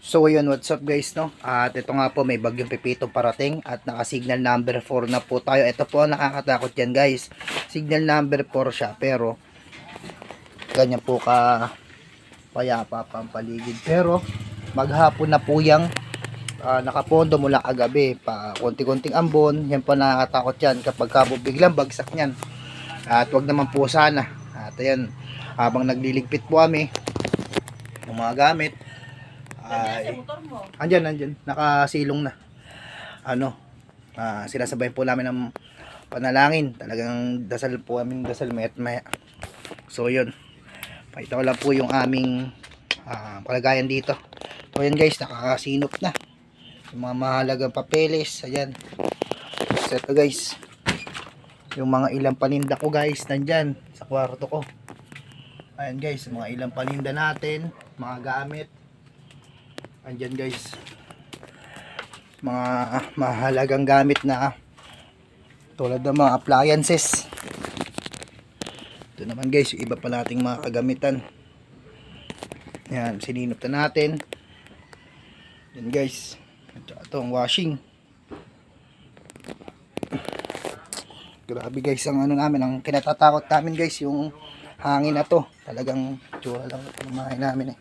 So yun, what's up guys, no? At ito nga po, may bagyong Pepito parating at naka-signal number 4 na po tayo. Ito po ang nakakatakot yan guys. Signal number 4 siya, pero ganyan po ka payapa pa ang paligid. Pero maghapon na po yung nakapondo mula kagabi. Pa konti-konting ambon, yan po nakakatakot yan kapag biglang bagsak yan. At wag naman po sana. At ayan, habang nagliligpit po kami ng mga gamit, ay andyan nakasilong na sinasabayan po namin ng panalangin. Talagang dasal po kami, dasal maya. So yun, pakita ko lang po yung aming kalagayan dito. So yun guys, nakakasinop na yung mga mahalagang papeles. Ayan, so ito guys, yung mga ilang paninda ko guys, nandyan sa kwarto ko. Ayan guys, mga ilang paninda natin, mga gamit andyan guys, mga mahalagang gamit na tulad ng mga appliances. Ito naman guys, yung iba pa nating mga kagamitan. Yan, sininop na natin. Yan guys, at saka itong washing. Grabe guys, ang ano namin, ang kinatatakot namin guys, yung hangin na to. Talagang tsura lang ito ng namin